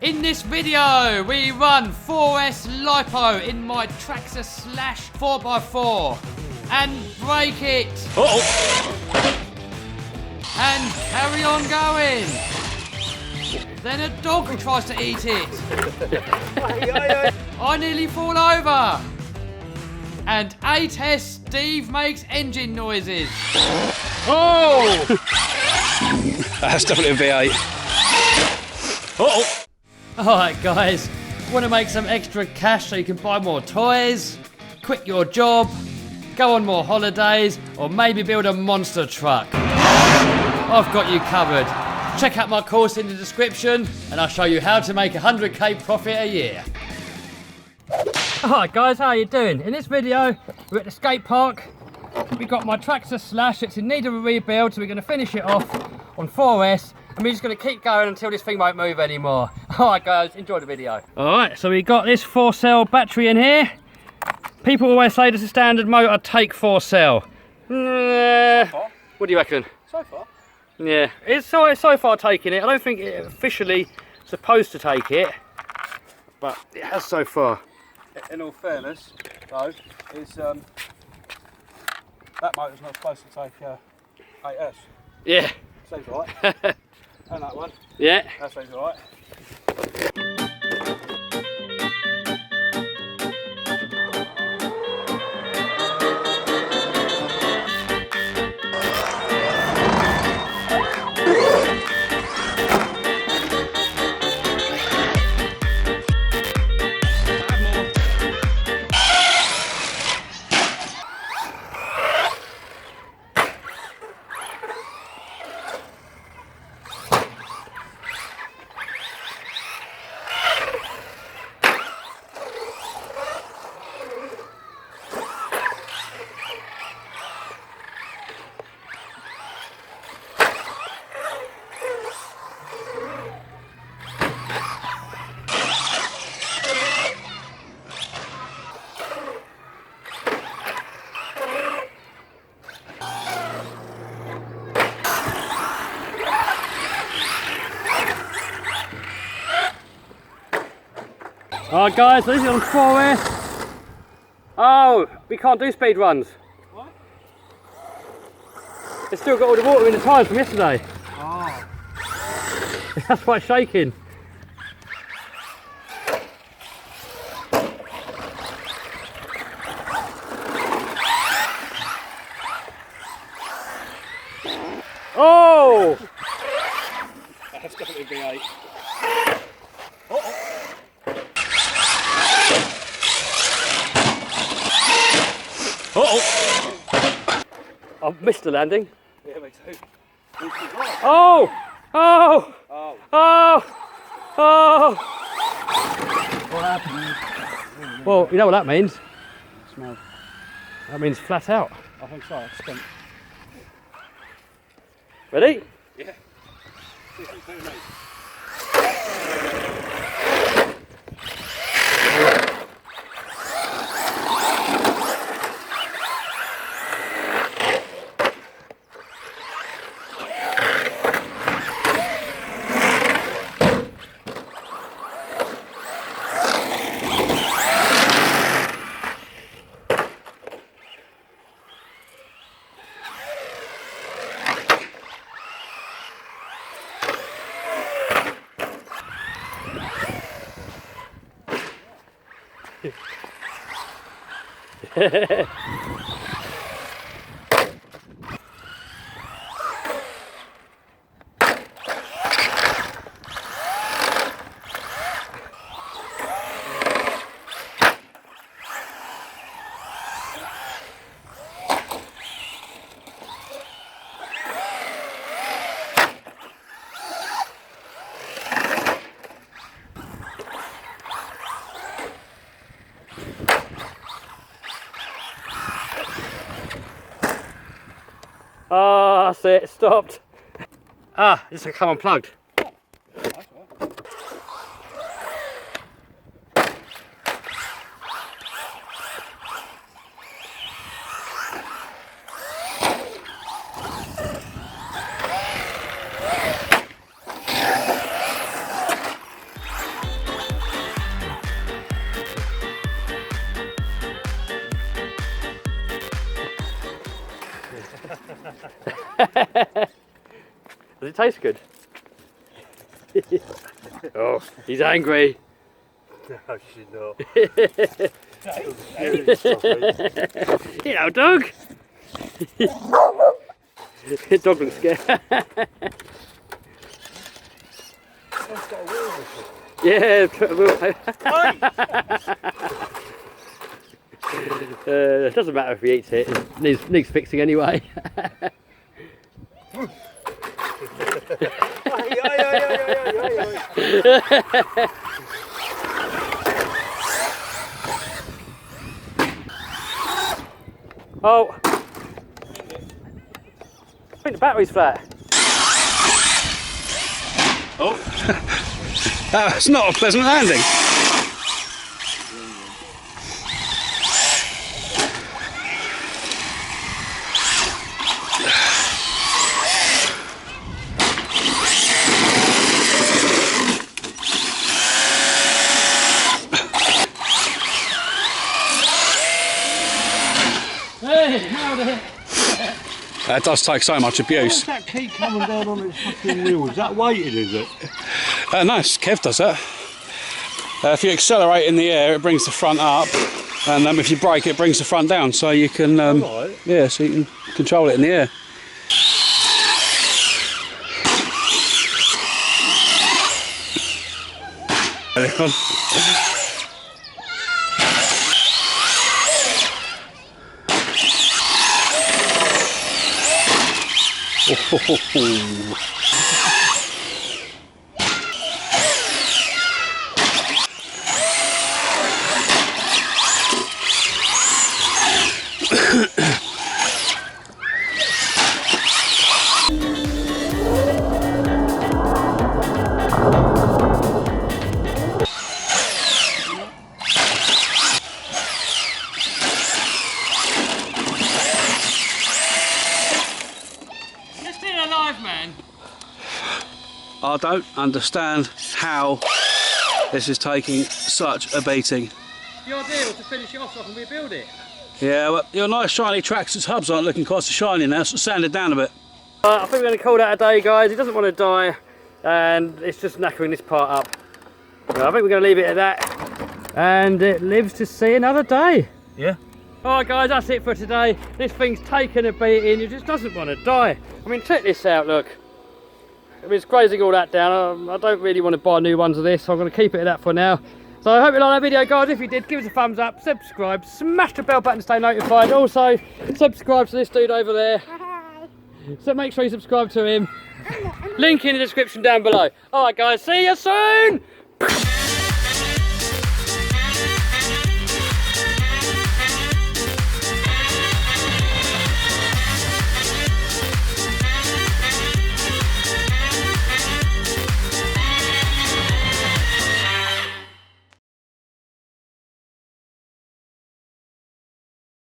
In this video, we run 4S LiPo in my Traxxas Slash 4x4 and break it. And carry on going. Then a dog tries to eat it. I nearly fall over. And A-Test Steve makes engine noises. Oh! That's definitely a V8. Uh-oh. Alright guys, want to make some extra cash so you can buy more toys, quit your job, go on more holidays, or maybe build a monster truck? I've got you covered. Check out my course in the description and I'll show you how to make 100k profit a year. Alright guys, how are you doing? In this video, we're at the skate park. We've got my Traxxas Slash, it's in need of a rebuild, so we're going to finish it off on 4S. And we're just going to keep going until this thing won't move anymore. Alright guys, enjoy the video. Alright, so we got this 4-cell battery in here. People always say this is standard motor, take 4-cell. What do you reckon? So far. Yeah, it's so far taking it. I don't think it's officially supposed to take it, but it has so far. In all fairness, though, is that motor's not supposed to take 8S. Yeah. Seems right. And that one. Yeah. That seems right. Alright guys, so this is on 4S. Oh, we can't do speed runs. What? It's still got all the water in the tyres from yesterday. Oh. That's why it's shaking. Oh! That's definitely V8. I've missed the landing. Yeah, me too. Oh! Oh! Oh. Oh! Oh! What happened? Well, you know what that means? Smell. That means flat out. I think so. It's spent. Ready? Yeah. Ah, that's it, it stopped. Ah, it's come unplugged. Does it taste good? Oh, he's angry. No, she's not. You know, dog. Dog looks scared. That's got a wheel with it. Yeah, it doesn't matter if he eats it. It needs fixing anyway. Oh, I think the battery's flat. Oh, that's not a pleasant landing. Hey, now the That does take so much abuse. That keep coming down on its fucking wheel? Is that weighted, is it? Nice, Kev does that. If you accelerate in the air, it brings the front up, and if you brake, it brings the front down. So you can, Right. yeah, so you can control it in the air. You're still alive, man. I don't understand how this is taking such a beating. The idea was to finish it off so I can rebuild it. Yeah, well, your nice shiny Traxxas hubs aren't looking quite so shiny now, so sand it down a bit. I think we're going to call that a day, guys. He doesn't want to die, and it's just knackering this part up. So I think we're going to leave it at that, and it lives to see another day. Yeah. Alright guys, that's it for today. This thing's taken a beating, it just doesn't want to die. I mean, check this out, look. I mean, it's grazing all that down. I don't really want to buy new ones of this, so I'm going to keep it at that for now. So I hope you liked that video, guys. If you did, give us a thumbs up, subscribe, smash the bell button to stay notified. Also, subscribe to this dude over there. So make sure you subscribe to him. Link in the description down below. Alright guys, see you soon!